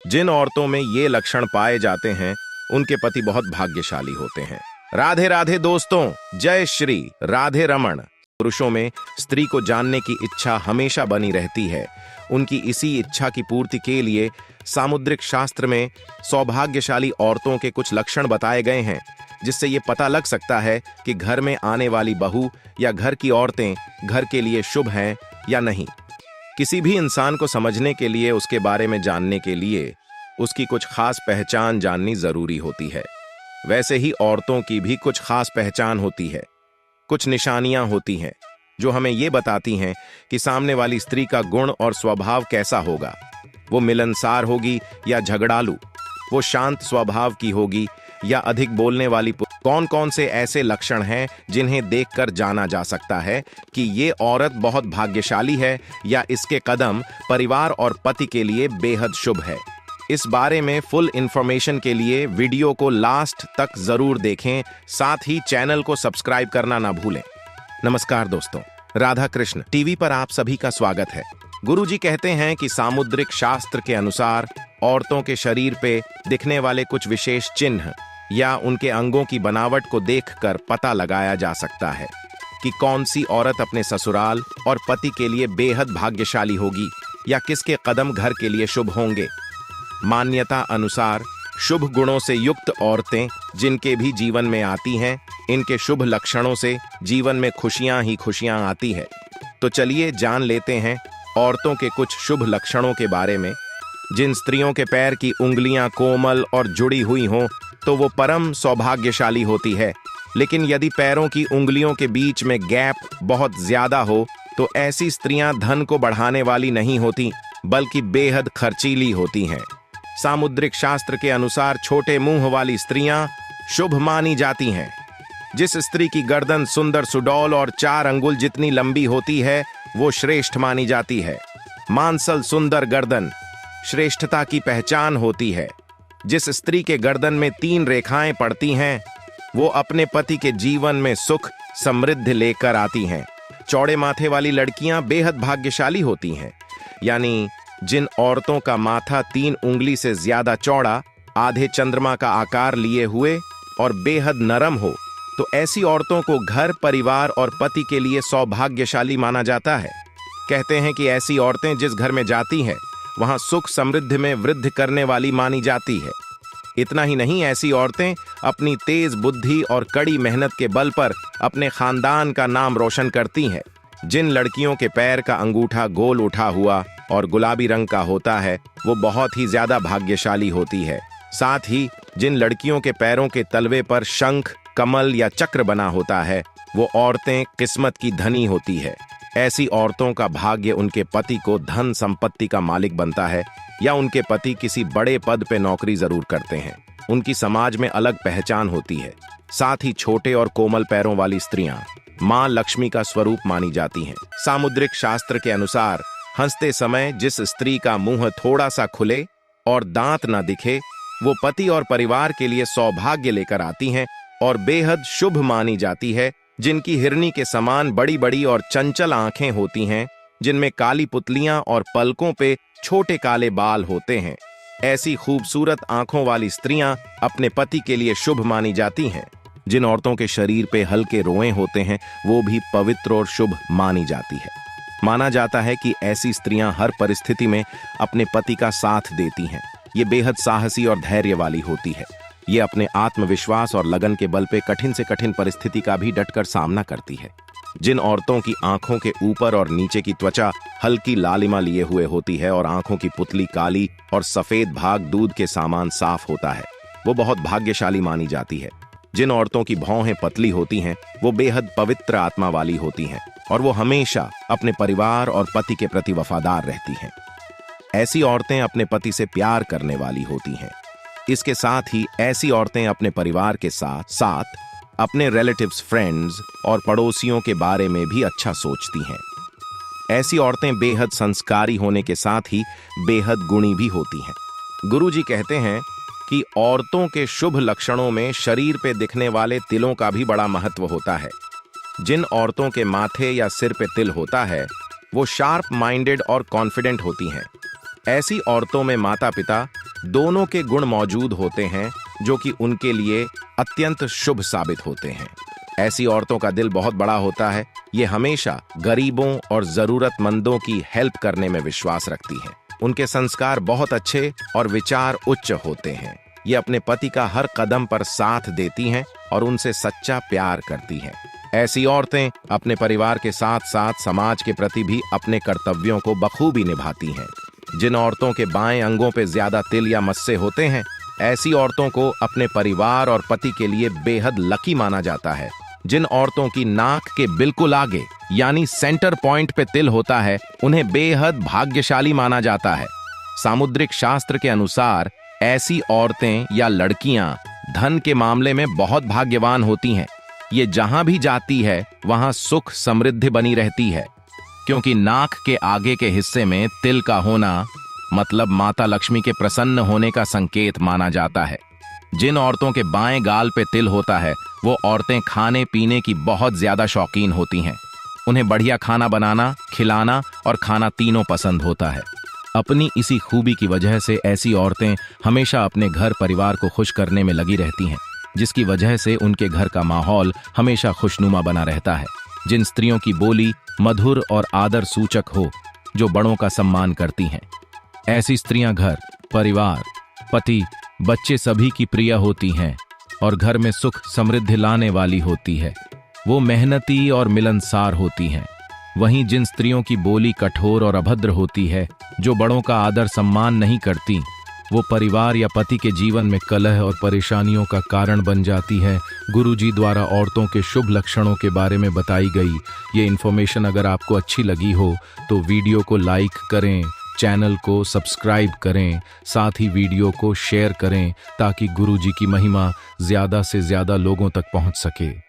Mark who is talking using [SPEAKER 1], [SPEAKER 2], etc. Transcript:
[SPEAKER 1] जिन औरतों में ये लक्षण पाए जाते हैं उनके पति बहुत भाग्यशाली होते हैं। राधे राधे दोस्तों, जय श्री राधे रमण। पुरुषों में स्त्री को जानने की इच्छा हमेशा बनी रहती है। उनकी इसी इच्छा की पूर्ति के लिए सामुद्रिक शास्त्र में सौभाग्यशाली औरतों के कुछ लक्षण बताए गए हैं, जिससे ये पता लग सकता है कि घर में आने वाली बहू या घर की औरतें घर के लिए शुभ हैं या नहीं। किसी भी इंसान को समझने के लिए, उसके बारे में जानने के लिए उसकी कुछ खास पहचान जाननी जरूरी होती है। वैसे ही औरतों की भी कुछ खास पहचान होती है, कुछ निशानियां होती हैं जो हमें ये बताती हैं कि सामने वाली स्त्री का गुण और स्वभाव कैसा होगा। वो मिलनसार होगी या झगड़ालू, वो शांत स्वभाव की होगी या अधिक बोलने वाली। कौन कौन से ऐसे लक्षण हैं जिन्हें देखकर जाना जा सकता है कि ये औरत बहुत भाग्यशाली है या इसके कदम परिवार और पति के लिए बेहद शुभ है। इस बारे में फुल इंफॉर्मेशन के लिए वीडियो को लास्ट तक जरूर देखें, साथ ही चैनल को सब्सक्राइब करना ना भूलें। नमस्कार दोस्तों, राधा कृष्ण टीवी पर आप सभी का स्वागत है। गुरुजी कहते हैं कि सामुद्रिक शास्त्र के अनुसार औरतों के शरीर पे दिखने वाले कुछ विशेष चिन्ह या उनके अंगों की बनावट को देखकर पता लगाया जा सकता है कि कौन सी औरत अपने ससुराल और पति के लिए बेहद भाग्यशाली होगी या किसके कदम घर के लिए शुभ होंगे। मान्यता अनुसार शुभ गुणों से युक्त औरतें जिनके भी जीवन में आती हैं, इनके शुभ लक्षणों से जीवन में खुशियां ही खुशियां आती है। तो चलिए जान लेते हैं औरतों के कुछ शुभ लक्षणों के बारे में। जिन स्त्रियों के पैर की उंगलियां कोमल और जुड़ी हुई हों तो वो परम सौभाग्यशाली होती है, लेकिन यदि पैरों की उंगलियों के बीच में गैप बहुत ज्यादा हो तो ऐसी स्त्रियां धन को बढ़ाने वाली नहीं होती, बल्कि बेहद खर्चीली होती हैं। सामुद्रिक शास्त्र के अनुसार छोटे मुंह वाली स्त्रियां शुभ मानी जाती हैं। जिस स्त्री की गर्दन सुंदर सुडौल और 4 अंगुल जितनी लंबी होती है वो श्रेष्ठ मानी जाती है। मांसल सुंदर गर्दन श्रेष्ठता की पहचान होती है। जिस स्त्री के गर्दन में 3 रेखाएं पड़ती हैं वो अपने पति के जीवन में सुख समृद्धि लेकर आती हैं। चौड़े माथे वाली लड़कियां बेहद भाग्यशाली होती हैं। यानी जिन औरतों का माथा 3 उंगली से ज्यादा चौड़ा, आधे चंद्रमा का आकार लिए हुए और बेहद नरम हो, तो ऐसी औरतों को घर, परिवार और पति के लिए सौभाग्यशाली माना जाता है। कहते हैं कि ऐसी औरतें जिस घर में जाती हैं वहां सुख समृद्धि में वृद्धि करने वाली मानी जाती है। इतना ही नहीं, ऐसी औरतें अपनी तेज बुद्धि और कड़ी मेहनत के बल पर अपने खानदान का नाम रोशन करती हैं। जिन लड़कियों के पैर का अंगूठा गोल उठा हुआ और गुलाबी रंग का होता है वो बहुत ही ज्यादा भाग्यशाली होती है। साथ ही जिन लड़कियों के पैरों के तलवे पर शंख, कमल या चक्र बना होता है वो औरतें किस्मत की धनी होती है। ऐसी औरतों का भाग्य उनके पति को धन संपत्ति का मालिक बनता है या उनके पति किसी बड़े पद पे नौकरी जरूर करते हैं। उनकी समाज में अलग पहचान होती है। साथ ही छोटे और कोमल पैरों वाली स्त्रियां मां लक्ष्मी का स्वरूप मानी जाती हैं। सामुद्रिक शास्त्र के अनुसार हंसते समय जिस स्त्री का मुंह थोड़ा सा खुले और दांत न दिखे वो पति और परिवार के लिए सौभाग्य लेकर आती हैं और बेहद शुभ मानी जाती है। जिनकी हिरनी के समान बड़ी बड़ी और चंचल आंखें होती हैं, जिनमें काली पुतलियां और पलकों पे छोटे काले बाल होते हैं, ऐसी खूबसूरत आंखों वाली स्त्रियां अपने पति के लिए शुभ मानी जाती हैं। जिन औरतों के शरीर पे हल्के रोएं होते हैं वो भी पवित्र और शुभ मानी जाती है। माना जाता है कि ऐसी स्त्रियां हर परिस्थिति में अपने पति का साथ देती हैं। ये बेहद साहसी और धैर्य वाली होती है। ये अपने आत्मविश्वास और लगन के बल पे कठिन से कठिन परिस्थिति का भी डटकर सामना करती है। जिन औरतों की आंखों के ऊपर और नीचे की त्वचा हल्की लालिमा लिए हुए होती है और आंखों की पुतली काली और सफेद भाग दूध के समान साफ होता है वो बहुत भाग्यशाली मानी जाती है। जिन औरतों की भौहें पतली होती हैं वो बेहद पवित्र आत्मा वाली होती हैं और वो हमेशा अपने परिवार और पति के प्रति वफादार रहती हैं। ऐसी औरतें अपने पति से प्यार करने वाली होती हैं। इसके साथ ही ऐसी औरतें अपने परिवार के साथ साथ अपने रिलेटिव्स, फ्रेंड्स और पड़ोसियों के बारे में भी अच्छा सोचती हैं। ऐसी औरतें बेहद संस्कारी होने के साथ ही बेहद गुणी भी होती हैं। गुरुजी कहते हैं कि औरतों के शुभ लक्षणों में शरीर पे दिखने वाले तिलों का भी बड़ा महत्व होता है। जिन औरतों के माथे या सिर पे तिल होता है वो शार्प माइंडेड और कॉन्फिडेंट होती हैं। ऐसी औरतों में माता पिता दोनों के गुण मौजूद होते हैं जो कि उनके लिए अत्यंत शुभ साबित होते हैं। ऐसी औरतों का दिल बहुत बड़ा होता है। ये हमेशा गरीबों और जरूरतमंदों की हेल्प करने में विश्वास रखती हैं। उनके संस्कार बहुत अच्छे और विचार उच्च होते हैं। ये अपने पति का हर कदम पर साथ देती हैं और उनसे सच्चा प्यार करती हैं। ऐसी औरतें अपने परिवार के साथ साथ समाज के प्रति भी अपने कर्तव्यों को बखूबी निभाती हैं। जिन औरतों के बाएं अंगों पे ज्यादा तिल या मस्से होते हैं, ऐसी औरतों को अपने परिवार और पति के लिए बेहद लकी माना जाता है। जिन औरतों की नाक के बिल्कुल आगे यानी सेंटर पॉइंट पे तिल होता है, उन्हें बेहद भाग्यशाली माना जाता है। सामुद्रिक शास्त्र के अनुसार ऐसी औरतें या लड़कियां धन के मामले में बहुत भाग्यवान होती हैं। ये जहां भी जाती है वहां सुख समृद्धि बनी रहती है, क्योंकि नाक के आगे के हिस्से में तिल का होना मतलब माता लक्ष्मी के प्रसन्न होने का संकेत माना जाता है। जिन औरतों के बाएं गाल पे तिल होता है, वो औरतें खाने पीने की बहुत ज्यादा शौकीन होती हैं। उन्हें बढ़िया खाना बनाना, खिलाना और खाना तीनों पसंद होता है। अपनी इसी खूबी की वजह से ऐसी औरतें हमेशा अपने घर परिवार को खुश करने में लगी रहती हैं, जिसकी वजह से उनके घर का माहौल हमेशा खुशनुमा बना रहता है। जिन स्त्रियों की बोली मधुर और आदर सूचक हो, जो बड़ों का सम्मान करती हैं, ऐसी स्त्रियां घर, परिवार, पति, बच्चे सभी की प्रिय होती हैं और घर में सुख समृद्धि लाने वाली होती है। वो मेहनती और मिलनसार होती हैं। वहीं जिन स्त्रियों की बोली कठोर और अभद्र होती है, जो बड़ों का आदर सम्मान नहीं करती, वो परिवार या पति के जीवन में कलह और परेशानियों का कारण बन जाती है। गुरुजी द्वारा औरतों के शुभ लक्षणों के बारे में बताई गई ये इन्फॉर्मेशन अगर आपको अच्छी लगी हो तो वीडियो को लाइक करें, चैनल को सब्सक्राइब करें, साथ ही वीडियो को शेयर करें ताकि गुरुजी की महिमा ज्यादा से ज्यादा लोगों तक पहुंच सके।